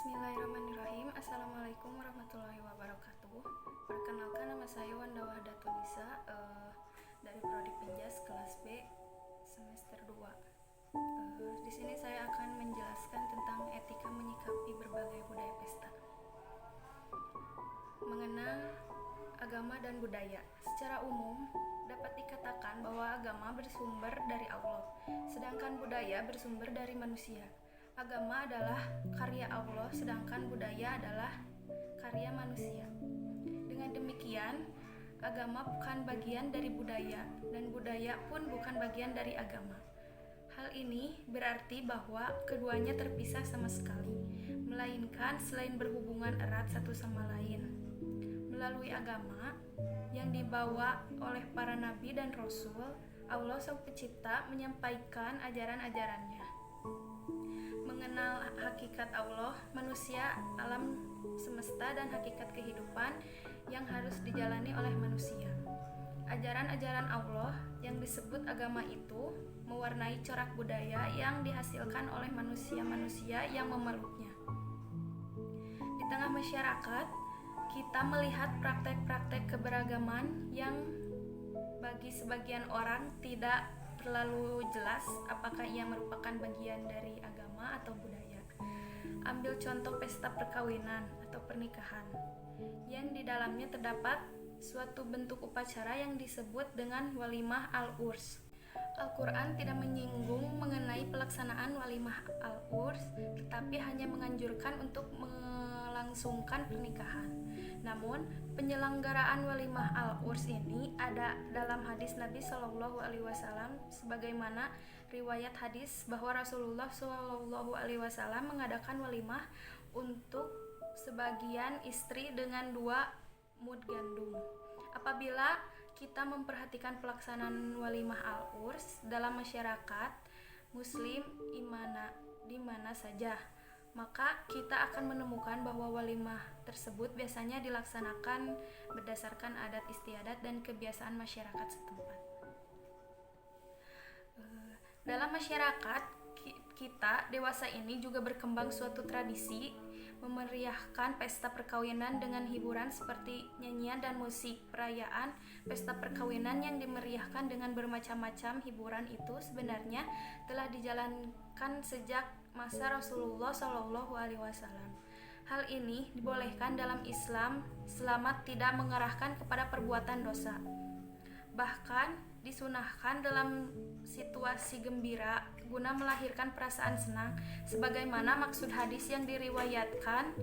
Bismillahirrahmanirrahim. Assalamualaikum warahmatullahi wabarakatuh. Perkenalkan, nama saya Wanda Wahdatunisa dari Prodi Pinjas kelas B semester 2. Di sini saya akan menjelaskan tentang etika menyikapi berbagai budaya pesta. Mengenal agama dan budaya. Secara umum dapat dikatakan bahwa agama bersumber dari Allah, sedangkan budaya bersumber dari manusia. Agama adalah karya Allah, sedangkan budaya adalah karya manusia. Dengan demikian, agama bukan bagian dari budaya, dan budaya pun bukan bagian dari agama. Hal ini berarti bahwa keduanya terpisah sama sekali, melainkan selain berhubungan erat satu sama lain. Melalui agama yang dibawa oleh para nabi dan rasul, Allah Sang Pencipta menyampaikan ajaran-ajarannya. Mengenal hakikat Allah, manusia, alam semesta, dan hakikat kehidupan yang harus dijalani oleh manusia. Ajaran-ajaran Allah yang disebut agama itu mewarnai corak budaya yang dihasilkan oleh manusia-manusia yang memeluknya. Di tengah masyarakat, kita melihat praktek-praktek keberagaman yang bagi sebagian orang tidak terlalu jelas apakah ia merupakan bagian dari agama atau budaya. Ambil contoh pesta perkawinan atau pernikahan, yang di dalamnya terdapat suatu bentuk upacara yang disebut dengan walimah al-urs. Al-Quran tidak menyinggung mengenai pelaksanaan walimah al-urs, tetapi hanya menganjurkan untuk melangsungkan pernikahan. Namun, penyelenggaraan walimah al-urs ini ada dalam hadis Nabi Shallallahu Alaihi Wasallam, sebagaimana riwayat hadis bahwa Rasulullah Shallallahu Alaihi Wasallam mengadakan walimah untuk sebagian istri dengan 2 mud gandum. Apabila kita memperhatikan pelaksanaan walimah al-urs dalam masyarakat Muslim di mana saja, maka kita akan menemukan bahwa walimah tersebut biasanya dilaksanakan berdasarkan adat istiadat dan kebiasaan masyarakat setempat. Dalam masyarakat kita dewasa ini juga berkembang suatu tradisi memeriahkan pesta perkawinan dengan hiburan seperti nyanyian dan musik. Perayaan pesta perkawinan yang dimeriahkan dengan bermacam-macam hiburan itu sebenarnya telah dijalankan sejak masa Rasulullah Shallallahu Alaihi Wasallam. Hal ini dibolehkan dalam Islam selama tidak mengarahkan kepada perbuatan dosa. Bahkan disunahkan dalam situasi gembira guna melahirkan perasaan senang, sebagaimana maksud hadis yang diriwayatkan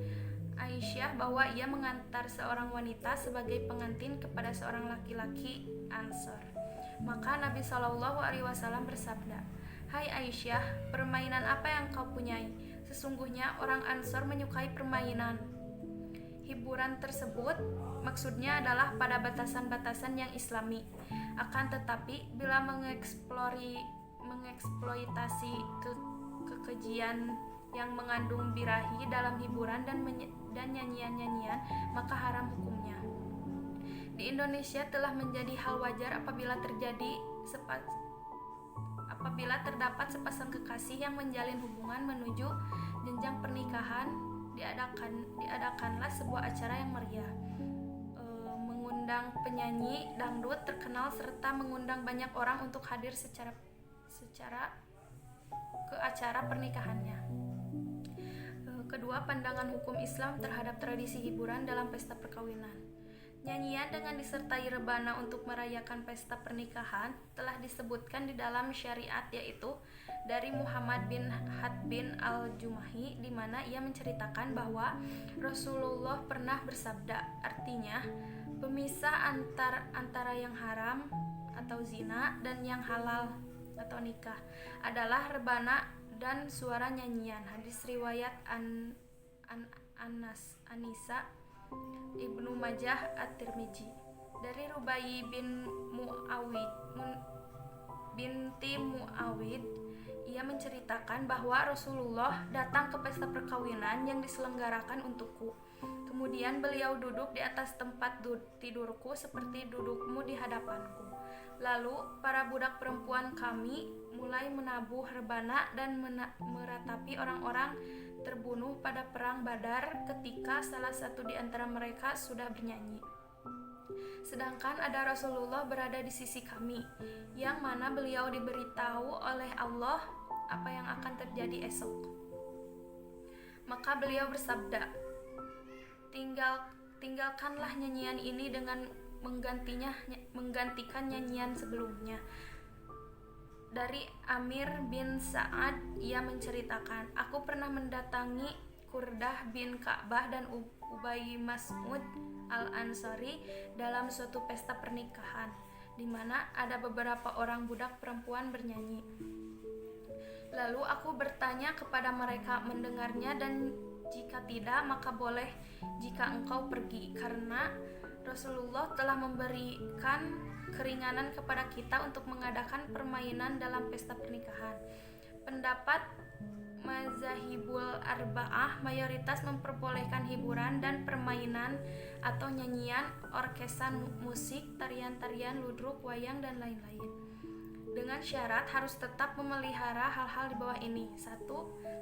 Aisyah bahwa ia mengantar seorang wanita sebagai pengantin kepada seorang laki-laki Ansor. Maka Nabi Shallallahu Alaihi Wasallam bersabda, "Hai Aisyah, permainan apa yang kau punyai? Sesungguhnya orang Ansor menyukai permainan." Hiburan tersebut maksudnya adalah pada batasan-batasan yang islami. Akan tetapi bila mengeksploitasi kekejian yang mengandung birahi dalam hiburan dan nyanyian-nyanyian, maka haram hukumnya. Di Indonesia telah menjadi hal wajar apabila terdapat sepasang kekasih yang menjalin hubungan menuju jenjang pernikahan, diadakanlah sebuah acara yang meriah, mengundang penyanyi dangdut terkenal serta mengundang banyak orang untuk hadir secara ke acara pernikahannya. Kedua, pandangan hukum Islam terhadap tradisi hiburan dalam pesta perkawinan. Nyanyian dengan disertai rebana untuk merayakan pesta pernikahan telah disebutkan di dalam syariat, yaitu dari Muhammad bin Had bin al-Jumahi, di mana ia menceritakan bahwa Rasulullah pernah bersabda, artinya pemisah antara yang haram atau zina dan yang halal atau nikah adalah rebana dan suara nyanyian. Hadis riwayat Anisa Ibnu Majah At-Tirmizi. Dari Rubai binti Muawid, ia menceritakan bahwa Rasulullah datang ke pesta perkawinan yang diselenggarakan untukku. Kemudian beliau duduk di atas tempat tidurku seperti dudukmu di hadapanku. Lalu para budak perempuan kami mulai menabuh rebana dan meratapi orang-orang terbunuh pada perang Badar ketika salah satu di antara mereka sudah bernyanyi. Sedangkan ada Rasulullah berada di sisi kami, yang mana beliau diberitahu oleh Allah apa yang akan terjadi esok. Maka beliau bersabda, tinggalkanlah nyanyian ini dengan menggantikan nyanyian sebelumnya. Dari Amir bin Sa'ad, ia menceritakan, aku pernah mendatangi Qurdah bin Ka'bah dan Ubay Mas'ud al-Ansari dalam suatu pesta pernikahan, di mana ada beberapa orang budak perempuan bernyanyi. Lalu aku bertanya kepada mereka mendengarnya, dan jika tidak maka boleh jika engkau pergi, karena Rasulullah telah memberikan keringanan kepada kita untuk mengadakan permainan dalam pesta pernikahan. Pendapat Mazahibul Arba'ah mayoritas memperbolehkan hiburan dan permainan atau nyanyian, orkesan musik, tarian-tarian, ludruk, wayang, dan lain-lain. Dengan syarat harus tetap memelihara hal-hal di bawah ini. 1.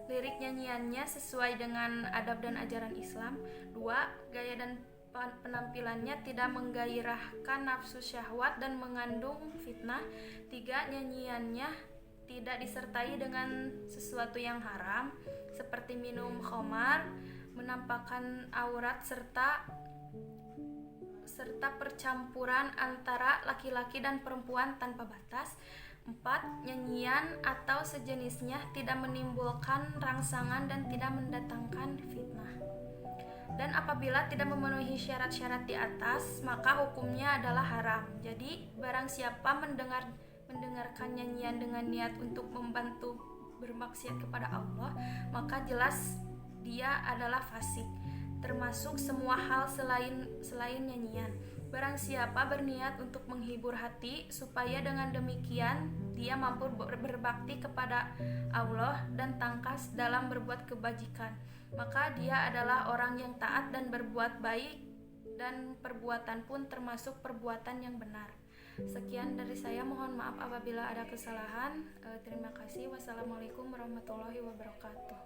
Lirik nyanyiannya sesuai dengan adab dan ajaran Islam. 2. Gaya dan penampilannya tidak menggairahkan nafsu syahwat dan mengandung fitnah. 3. Nyanyiannya tidak disertai dengan sesuatu yang haram seperti minum khamar, menampakkan aurat, serta percampuran antara laki-laki dan perempuan tanpa batas. 4. Nyanyian atau sejenisnya tidak menimbulkan rangsangan dan tidak mendatangkan fitnah. Dan apabila tidak memenuhi syarat-syarat di atas, maka hukumnya adalah haram. Jadi, barang siapa mendengarkan nyanyian dengan niat untuk membantu bermaksiat kepada Allah, maka jelas dia adalah fasik, termasuk semua hal selain nyanyian. Barang siapa berniat untuk menghibur hati supaya dengan demikian dia mampu berbakti kepada Allah dan tangkas dalam berbuat kebajikan, maka dia adalah orang yang taat dan berbuat baik, dan perbuatan pun termasuk perbuatan yang benar. Sekian dari saya, mohon maaf apabila ada kesalahan. Terima kasih. Wassalamualaikum warahmatullahi wabarakatuh.